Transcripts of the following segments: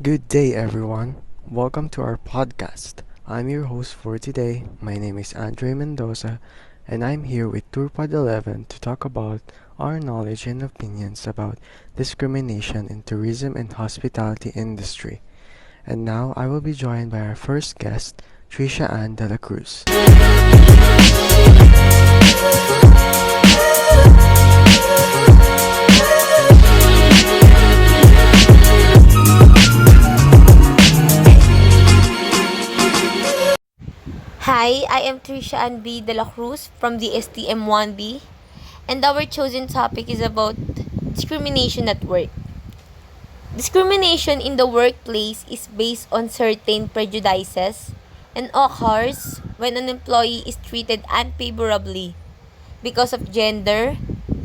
Good day, everyone. Welcome to our podcast. I'm your host for today. My name is Andre Mendoza, and I'm here with Turpad 11 to talk about our knowledge and opinions about discrimination in tourism and hospitality industry. And now I will be joined by our first guest, Trisha Ann de la Cruz. Hi, I am Trisha Ann B. de la Cruz from the STM1B, and our chosen topic is about discrimination at work. Discrimination in the workplace is based on certain prejudices and occurs when an employee is treated unfavorably because of gender,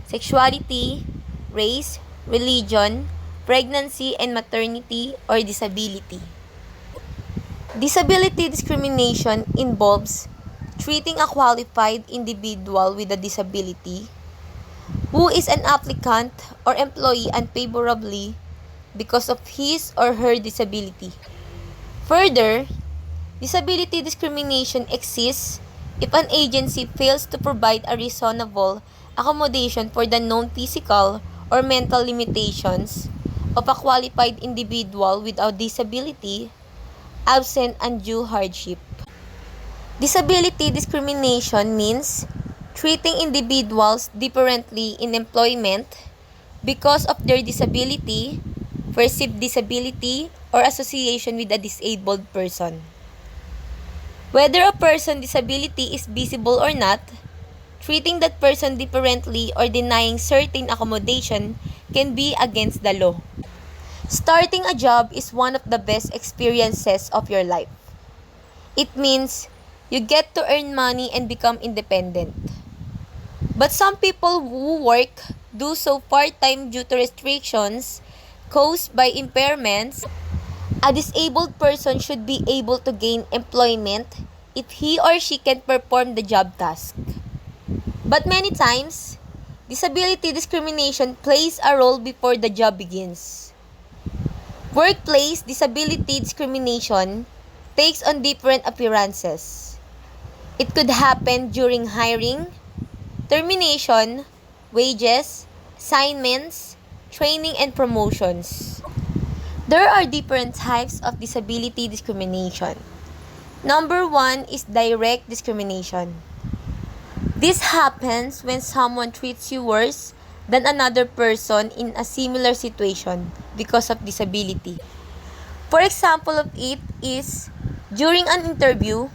sexuality, race, religion, pregnancy and maternity, or disability. Disability discrimination involves treating a qualified individual with a disability who is an applicant or employee unfavorably because of his or her disability. Further, disability discrimination exists if an agency fails to provide a reasonable accommodation for the known physical or mental limitations of a qualified individual with a disability absent undue hardship. Disability discrimination means treating individuals differently in employment because of their disability, perceived disability, or association with a disabled person. Whether a person's disability is visible or not, treating that person differently or denying certain accommodation can be against the law. Starting a job is one of the best experiences of your life. It means you get to earn money and become independent. But some people who work do so part-time due to restrictions caused by impairments. A disabled person should be able to gain employment if he or she can perform the job task. But many times, disability discrimination plays a role before the job begins. Workplace disability discrimination takes on different appearances. It could happen during hiring, termination, wages, assignments, training, and promotions. There are different types of disability discrimination. Number one is direct discrimination. This happens when someone treats you worse than another person in a similar situation because of disability. For example of it is, during an interview,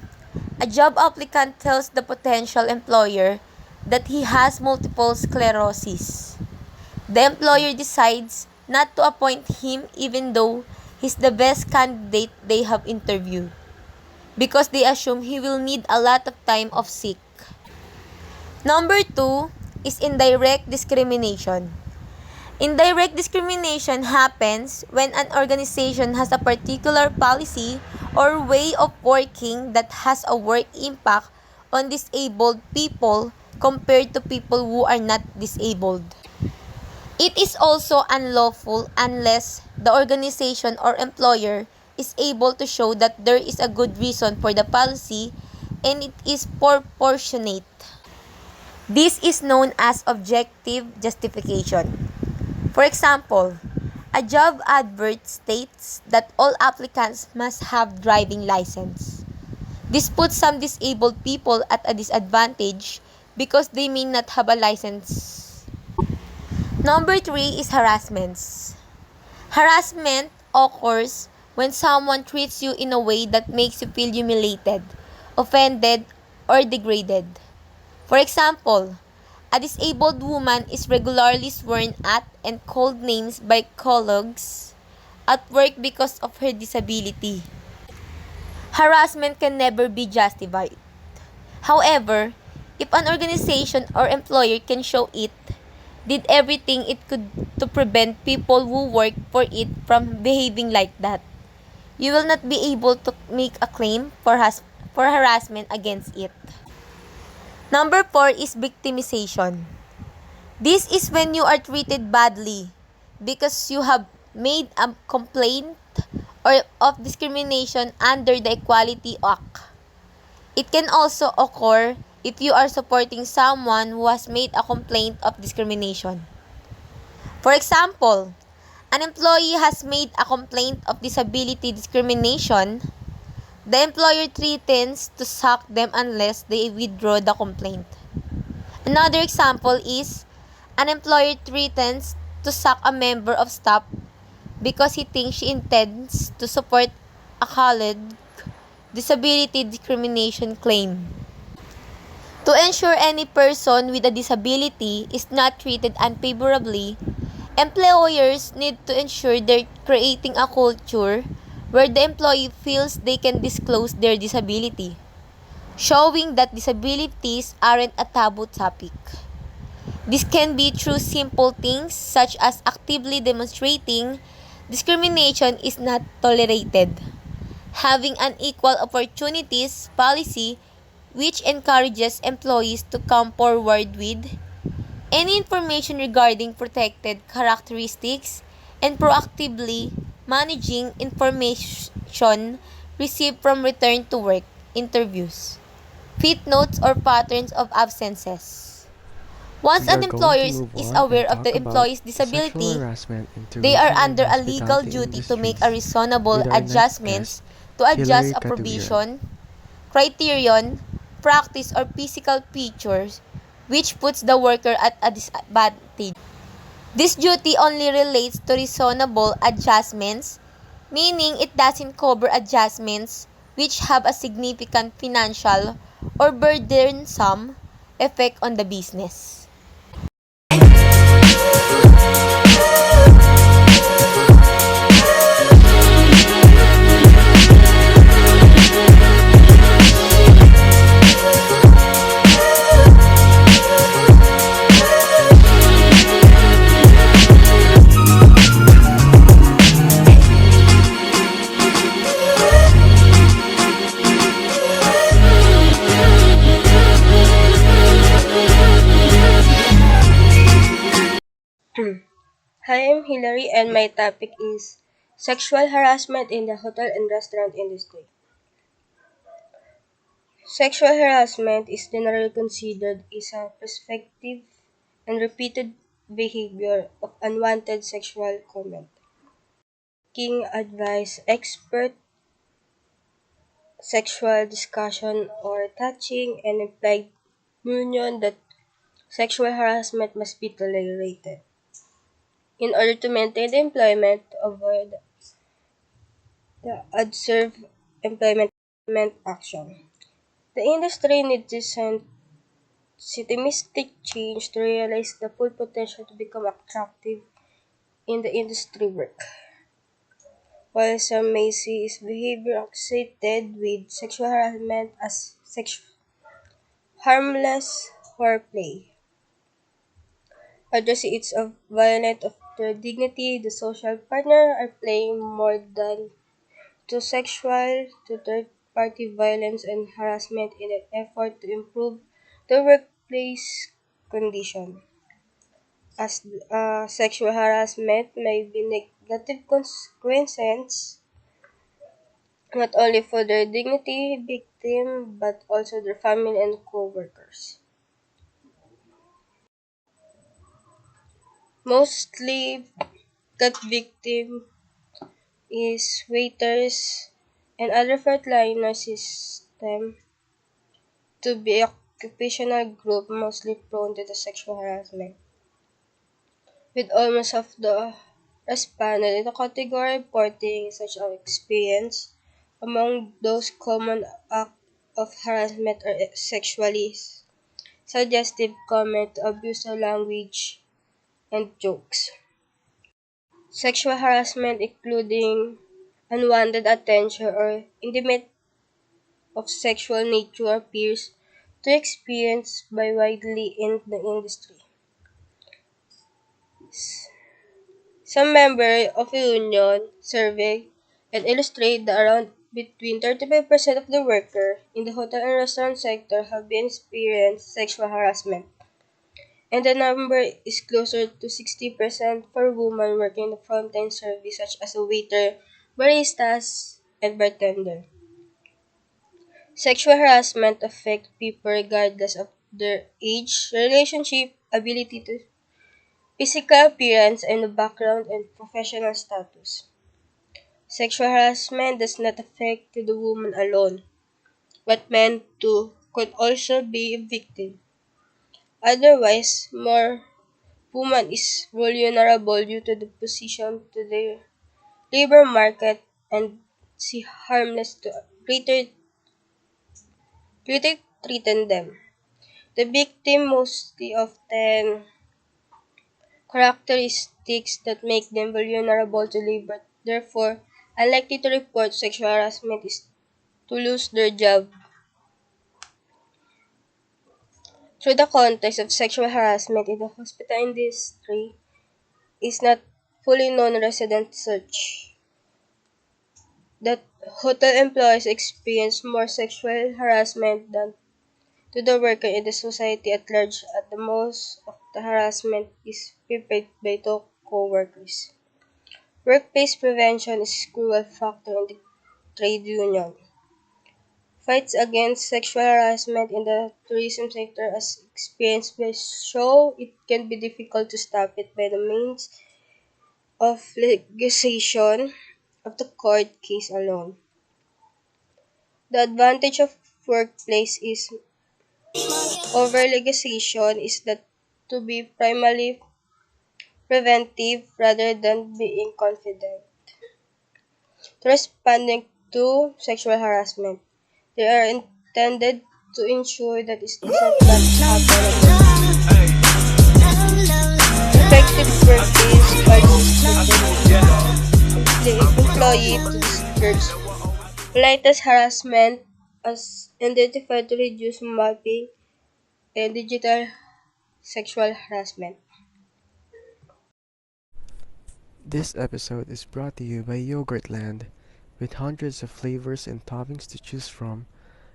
a job applicant tells the potential employer that he has multiple sclerosis. The employer decides not to appoint him even though he's the best candidate they have interviewed because they assume he will need a lot of time off sick. Number two is indirect discrimination. Indirect discrimination happens when an organization has a particular policy or way of working that has a work impact on disabled people compared to people who are not disabled. It is also unlawful unless the organization or employer is able to show that there is a good reason for the policy and it is proportionate. This is known as objective justification. For example, a job advert states that all applicants must have driving license. This puts some disabled people at a disadvantage because they may not have a license. Number three is harassments. Harassment occurs when someone treats you in a way that makes you feel humiliated, offended, or degraded. For example, a disabled woman is regularly sworn at and called names by colleagues at work because of her disability. Harassment can never be justified. However, if an organization or employer can show it did everything it could to prevent people who work for it from behaving like that, you will not be able to make a claim for harassment against it. Number four is victimization. This is when you are treated badly because you have made a complaint or of discrimination under the Equality Act. It can also occur if you are supporting someone who has made a complaint of discrimination. For example, an employee has made a complaint of disability discrimination. The employer threatens to sack them unless they withdraw the complaint. Another example is an employer threatens to sack a member of staff because he thinks she intends to support a colleague disability discrimination claim. To ensure any person with a disability is not treated unfavorably, employers need to ensure they're creating a culture where the employee feels they can disclose their disability, showing that disabilities aren't a taboo topic. This can be through simple things such as actively demonstrating discrimination is not tolerated, having an equal opportunities policy which encourages employees to come forward with any information regarding protected characteristics and proactively managing information received from return to work interviews, fit notes, or patterns of absences. Once We an are going to employer move is on and aware of talk the about employee's sexual disability, harassment in they are tourism and under a legal hospitality duty to make a industries reasonable with our next guest, adjustments to adjust Hilary a Catubiran. provision, criterion, practice, or physical features which puts the worker at a disadvantage. This duty only relates to reasonable adjustments, meaning it doesn't cover adjustments which have a significant financial or burdensome effect on the business. Hi, I'm Hilary, and my topic is sexual harassment in the hotel and restaurant industry. Sexual harassment is generally considered as a prospective and repeated behavior of unwanted sexual comment. Seeking advice, expert sexual discussion, or touching and implied union that sexual harassment must be tolerated. In order to maintain the employment, avoid the adverse employment action. The industry needs to send systematic change to realize the full potential to become attractive in the industry work. While some may see its behavior associated with sexual harassment as harmless foreplay, others see it as violent of their dignity. The social partner are playing more than to sexual to third-party violence and harassment in an effort to improve the workplace condition. As sexual harassment may be negative consequences not only for their dignity victim but also their family and co-workers. Mostly got victim is waiters and other frontline system to be occupational group mostly prone to the sexual harassment, with almost half the responded in the category reporting such an experience. Among those common acts of harassment are sexually suggestive comment, abusive language, and jokes. Sexual harassment including unwanted attention or intimate of sexual nature appears to experience by widely in the industry. Some members of a union survey and illustrate that around between 35% of the workers in the hotel and restaurant sector have been experienced sexual harassment, and the number is closer to 60% for women working in the frontline service such as a waiter, baristas, and bartender. Sexual harassment affects people regardless of their age, relationship, ability to physical appearance, and background and professional status. Sexual harassment does not affect the woman alone, but men too could also be a victim. Otherwise, more women is vulnerable due to the position to the labor market and see harmless to greater threaten them. The victim mostly often characteristics that make them vulnerable to labor, therefore unlikely to report sexual harassment is to lose their job. Through the context of sexual harassment in the hospital industry is not fully known resident search that hotel employees experience more sexual harassment than to the worker in the society at large. At the most of the harassment is perpetrated by the co-workers. Workplace prevention is a crucial factor in the trade union. Fights against sexual harassment in the tourism sector as experienced by show it can be difficult to stop it by the means of legislation of the court case alone. The advantage of workplace is over legislation is that to be primarily preventive rather than being confident. Responding to sexual harassment. They are intended to ensure that it does not happen again. Effective workplace policies the employee to discourage politest harassment as identified to reduce mobbing and digital sexual harassment. This episode is brought to you by Yogurtland, with hundreds of flavors and toppings to choose from,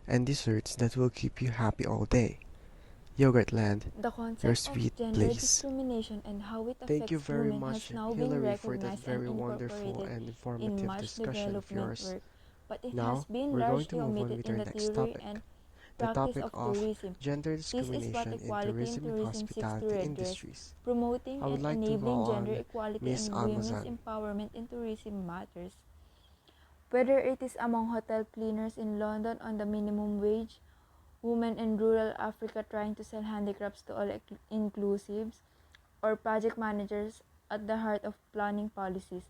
and desserts that will keep you happy all day. Yogurtland, The your concept of sweet gender place. discrimination and how it Thank you affects very women has much, now been Hillary, for that recognized and very wonderful incorporated and in informative much discussion of development yours. work, but it has Now, been we're going to largely move on omitted with in our the next theory topic, and the practice topic of of tourism. gender This is what discrimination in equality in tourism and tourism seeks to hospitality redress, industries. promoting I would and like to enabling call gender on equality Miss and women's Almazan. empowerment in tourism matters. Whether it is among hotel cleaners in London on the minimum wage, women in rural Africa trying to sell handicrafts to all inclusives, or project managers at the heart of planning policies.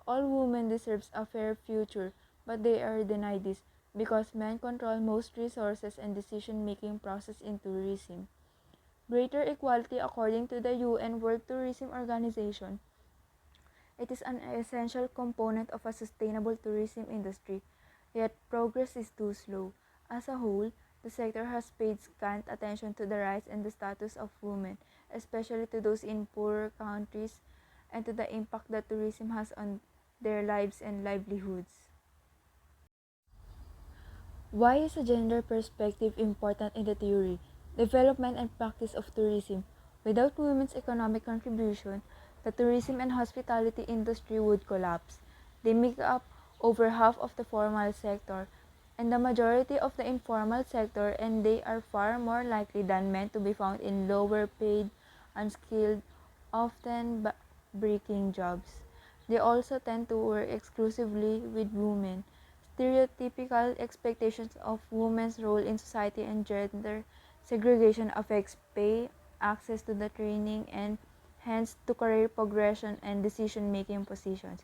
All women deserve a fair future, but they are denied this because men control most resources and decision-making process in tourism. Greater equality according to the UN World Tourism Organization. It is an essential component of a sustainable tourism industry, yet progress is too slow. As a whole, the sector has paid scant attention to the rights and the status of women, especially to those in poorer countries, and to the impact that tourism has on their lives and livelihoods. Why is a gender perspective important in the theory, development, and practice of tourism? Without women's economic contribution, the tourism and hospitality industry would collapse. They make up over half of the formal sector and the majority of the informal sector, and they are far more likely than men to be found in lower paid, unskilled, often breaking jobs. They also tend to work exclusively with women. Stereotypical expectations of women's role in society and gender segregation affects pay, access to the training, and hence to career progression and decision-making positions.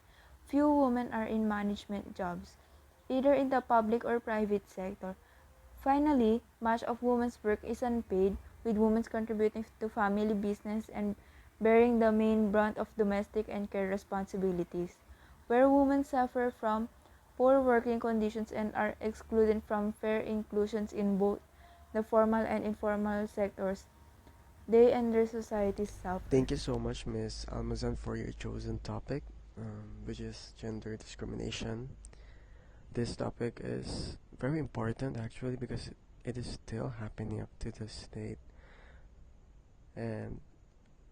Few women are in management jobs, either in the public or private sector. Finally, much of women's work is unpaid, with women contributing to family business and bearing the main brunt of domestic and care responsibilities. Where women suffer from poor working conditions and are excluded from fair inclusions in both the formal and informal sectors, they and their societies suffer. Thank you so much, Miss Almazan, for your chosen topic, which is gender discrimination. This topic is very important actually because it is still happening up to this date, and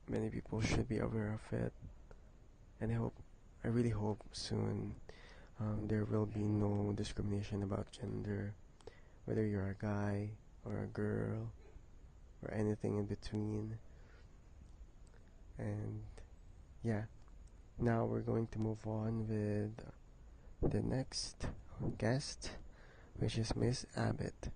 many people should be aware of it. And I really hope soon There will be no discrimination about gender, whether you're a guy or a girl or anything in between. And yeah, now we're going to move on with the next guest, which is Miss Abbott.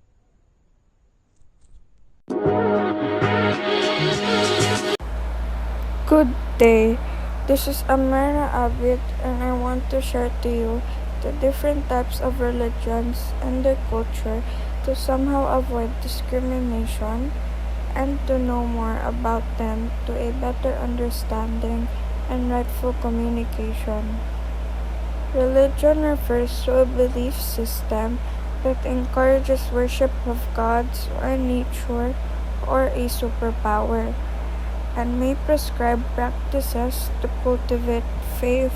Good day. This is Amara Abid, and I want to share to you the different types of religions and their culture to somehow avoid discrimination and to know more about them to a better understanding and rightful communication. Religion refers to a belief system that encourages worship of gods or nature or a superpower and may prescribe practices to cultivate faith,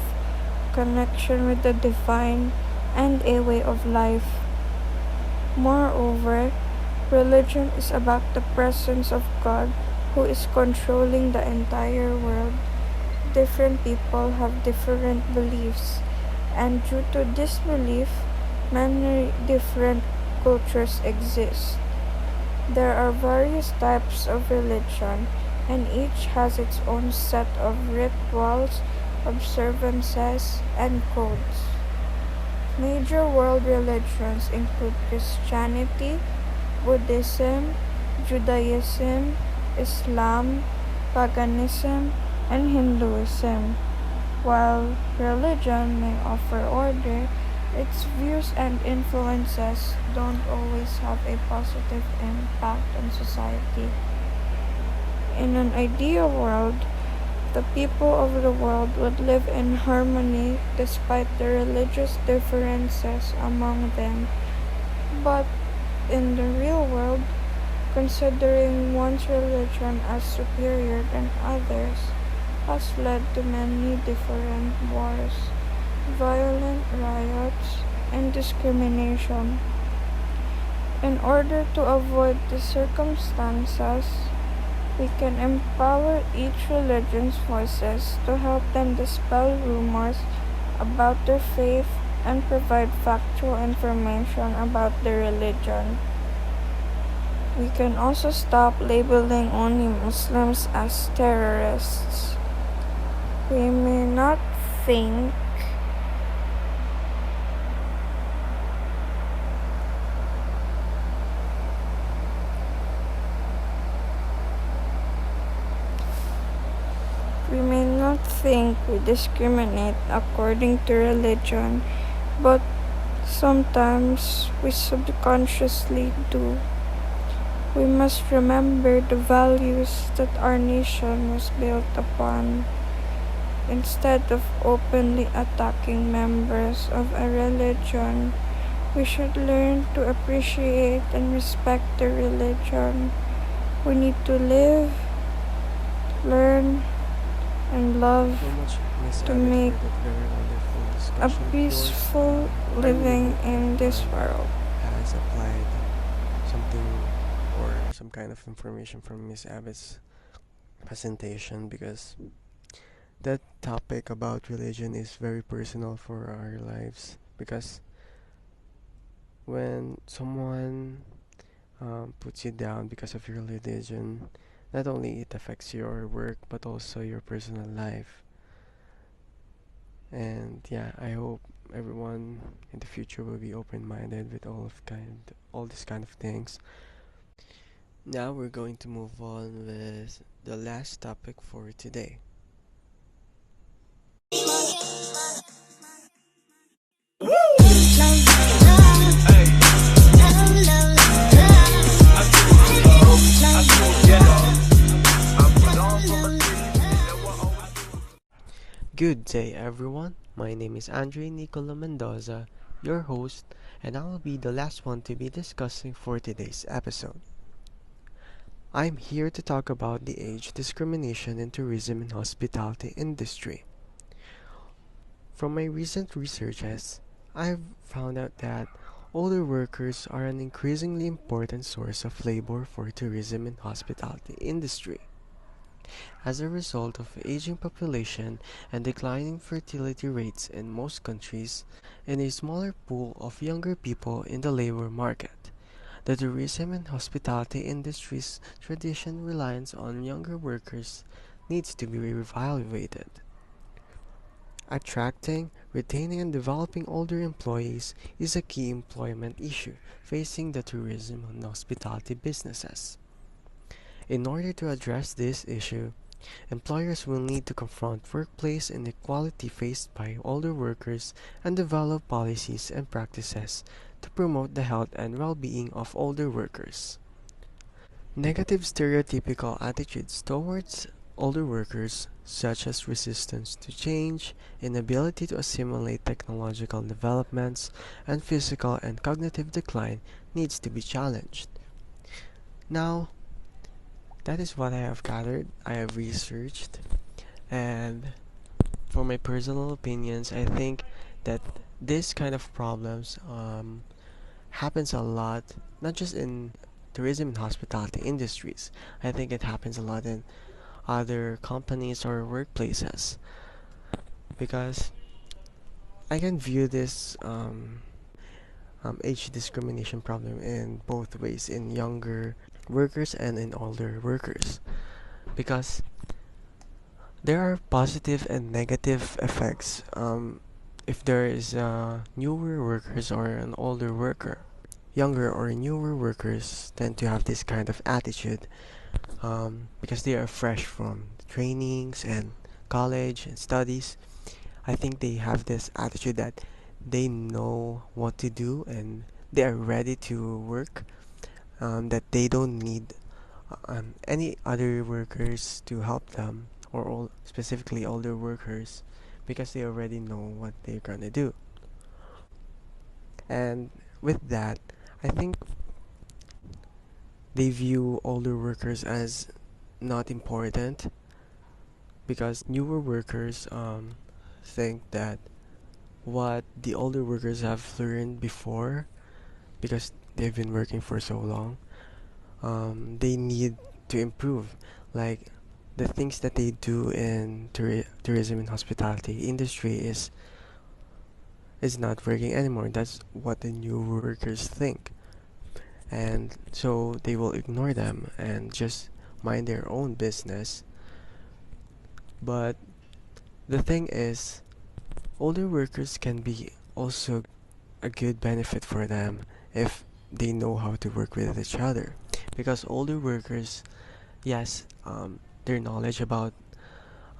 connection with the divine, and a way of life. Moreover, religion is about the presence of God who is controlling the entire world. Different people have different beliefs, and due to this belief, many different cultures exist. There are various types of religion, and each has its own set of rituals, observances, and codes. Major world religions include Christianity, Buddhism, Judaism, Islam, paganism, and Hinduism. While religion may offer order, its views and influences don't always have a positive impact on society. In an ideal world, the people of the world would live in harmony despite the religious differences among them. But in the real world, considering one's religion as superior than others has led to many different wars, violent riots, and discrimination. In order to avoid these circumstances, we can empower each religion's voices to help them dispel rumors about their faith and provide factual information about their religion. We can also stop labeling only Muslims as terrorists. We may not think We may not think we discriminate according to religion, but sometimes we subconsciously do. We must remember the values that our nation was built upon. Instead of openly attacking members of a religion, we should learn to appreciate and respect the religion. We need to live, learn, and love So much, Miss to Abbott, make for that very wonderful a discussion of yours. peaceful I really living hope in this everyone world. has applied something or some kind of information from Miss Abbott's presentation, because that topic about religion is very personal for our lives. Because when someone puts you down because of your religion, not only it affects your work but also your personal life. And yeah, I hope everyone in the future will be open-minded with all these kind of things. Now we're going to move on with the last topic for today. Good day, everyone. My name is Andre Nicola Mendoza, your host, and I will be the last one to be discussing for today's episode. I'm here to talk about the age discrimination in tourism and hospitality industry. From my recent researches, I've found out that older workers are an increasingly important source of labor for tourism and hospitality industry. As a result of aging population and declining fertility rates in most countries, and a smaller pool of younger people in the labor market, the tourism and hospitality industry's traditional reliance on younger workers needs to be reevaluated. Attracting, retaining, and developing older employees is a key employment issue facing the tourism and hospitality businesses. In order to address this issue, employers will need to confront workplace inequality faced by older workers and develop policies and practices to promote the health and well-being of older workers. Negative stereotypical attitudes towards older workers, such as resistance to change, inability to assimilate technological developments, and physical and cognitive decline, needs to be challenged. Now, that is what I have gathered, I have researched, and for my personal opinions, I think that this kind of problems happens a lot, not just in tourism and hospitality industries. I think it happens a lot in other companies or workplaces because I can view this age discrimination problem in both ways, in younger workers and in older workers, because there are positive and negative effects if there is newer workers or an older worker. Younger or newer workers tend to have this kind of attitude because they are fresh from trainings and college and studies. I think they have this attitude that they know what to do and they are ready to work, that they don't need any other workers to help them, or specifically older workers, because they already know what they're gonna do. And with that, I think they view older workers as not important because newer workers think that what the older workers have learned before, because they've been working for so long, they need to improve. Like the things that they do in tourism and hospitality industry is not working anymore. That's what the new workers think, and so they will ignore them and just mind their own business. But the thing is, older workers can be also a good benefit for them if they know how to work with each other, because older workers, yes, their knowledge about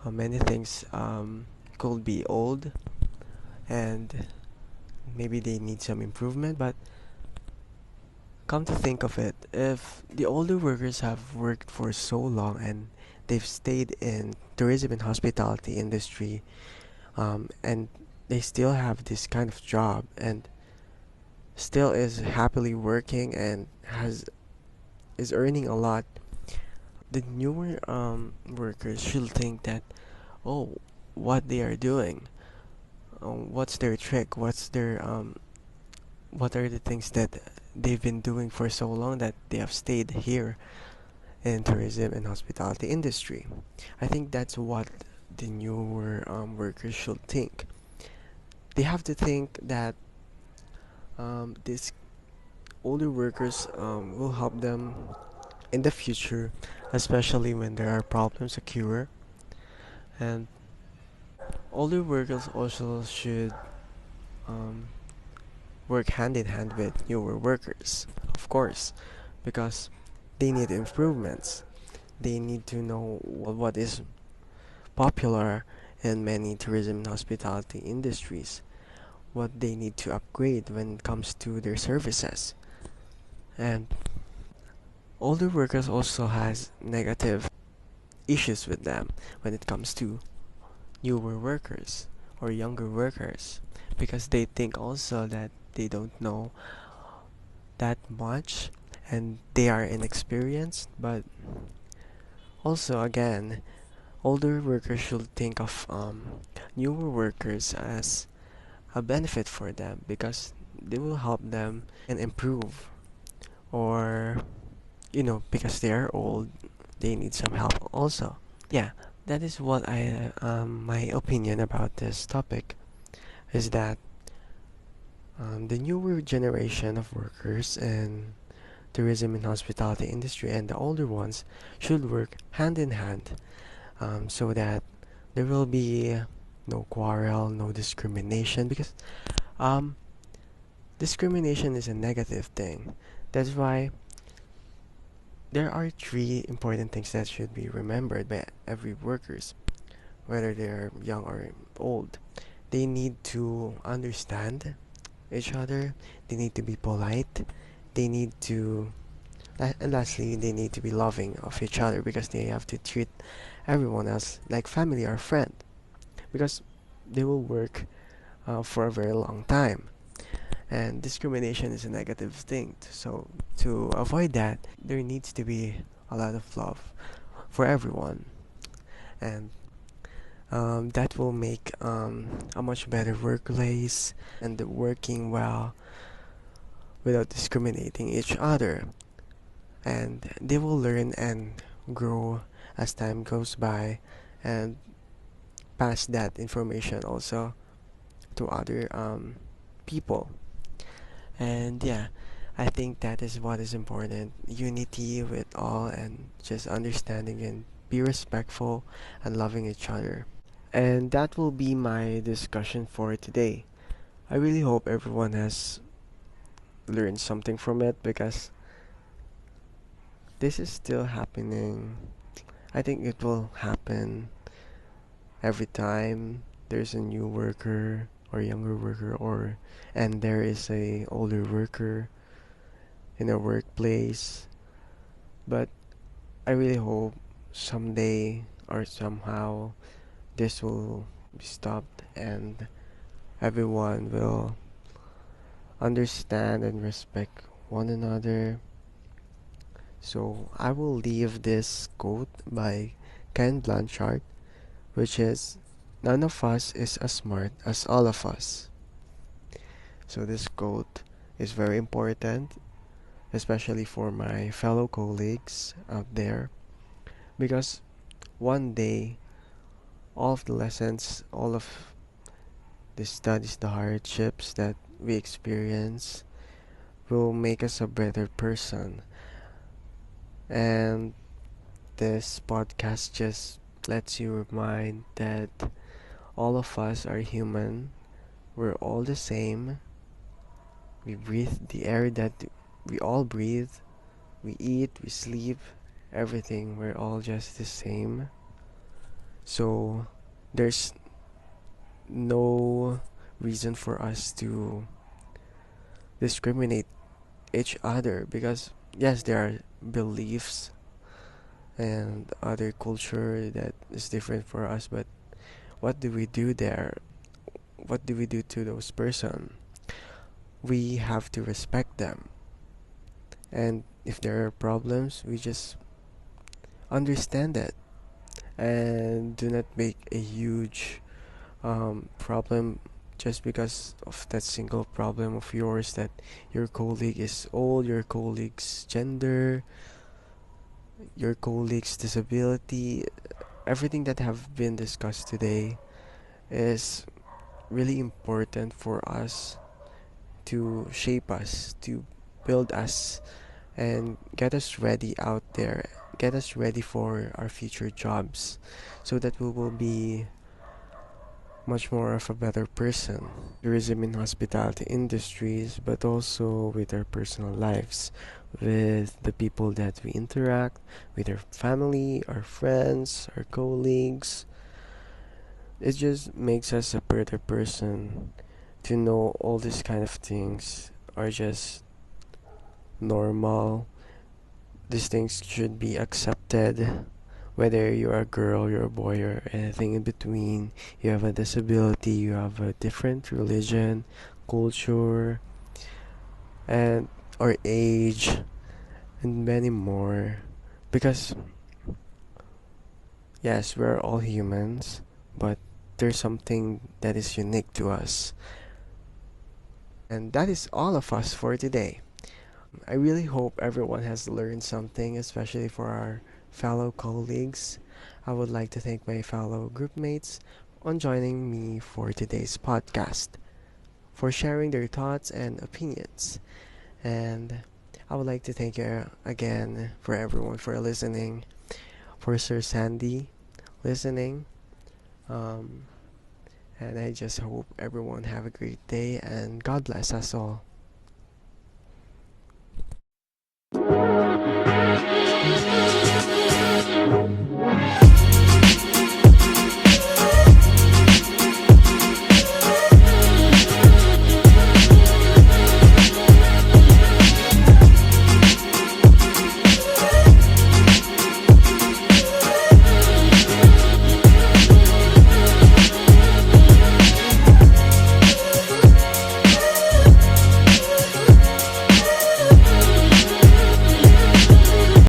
many things could be old and maybe they need some improvement, but come to think of it, if the older workers have worked for so long and they've stayed in tourism and hospitality industry, and they still have this kind of job and still is happily working and has is earning a lot, the newer workers should think that, oh, what they are doing, what's their trick, what are the things that they've been doing for so long that they have stayed here in tourism and hospitality industry. I think that's what the newer workers should think. They have to think that these older workers will help them in the future, especially when there are problems occur. And older workers also should um, work hand in hand with newer workers, of course, because they need improvements. They need to know what is popular in many tourism and hospitality industries, what they need to upgrade when it comes to their services. And older workers also has negative issues with them when it comes to newer workers or younger workers, because they think also that they don't know that much and they are inexperienced. But also again, older workers should think of newer workers as a benefit for them because they will help them and improve, or because they are old, they need some help also. Yeah, that is what my opinion about this topic is that the newer generation of workers in tourism and hospitality industry and the older ones should work hand in hand, so that there will be no quarrel, no discrimination, because um, discrimination is a negative thing. That's why there are three important things that should be remembered by every workers, whether they're young or old. They need to understand each other. They need to be polite. They need to, and lastly, they need to be loving of each other, because they have to treat everyone else like family or friend, because they will work for a very long time. And discrimination is a negative thing. So to avoid that, there needs to be a lot of love for everyone, and that will make a much better workplace and working well without discriminating each other. And they will learn and grow as time goes by, and pass that information also to other people. And yeah, I think that is what is important: unity with all, and just understanding and be respectful and loving each other. And that will be my discussion for today. I really hope everyone has learned something from it, because this is still happening. I think it will happen every time there's a new worker or younger worker, or and there is a older worker in a workplace. But I really hope someday or somehow this will be stopped, and everyone will understand and respect one another. So I will leave this quote by Ken Blanchard, which is, "None of us is as smart as all of us." So this quote is very important, especially for my fellow colleagues out there, because one day all of the lessons, all of the studies, the hardships that we experience will make us a better person. And this podcast just lets you remind that all of us are human. We're all the same. We breathe the air that we all breathe. We eat, we sleep, everything. We're all just the same. So there's no reason for us to discriminate each other, because yes, there are beliefs and other culture that is different for us, but what do we do there? What do we do to those person? We have to respect them, and if there are problems, we just understand that, and do not make a huge problem just because of that single problem of yours, that your colleague is old, your colleague's gender, your colleague's disability. Everything that have been discussed today is really important for us, to shape us, to build us, and get us ready out there, get us ready for our future jobs, so that we will be much more of a better person. Tourism and hospitality industries, but also with our personal lives, with the people that we interact with, our family, our friends, our colleagues. It just makes us a better person to know all these kind of things are just normal. These things should be accepted, whether you're a girl, you're a boy, or anything in between. You have a disability, you have a different religion, culture, and or age, and many more. Because yes, we're all humans, but there's something that is unique to us. And that is all of us for today. I really hope everyone has learned something, especially for our fellow colleagues I would like to thank my fellow groupmates on joining me for today's podcast, for sharing their thoughts and opinions. And I would like to thank you again for everyone for listening, for Sir Sandy listening. Um, and I just hope everyone have a great day and God bless us all.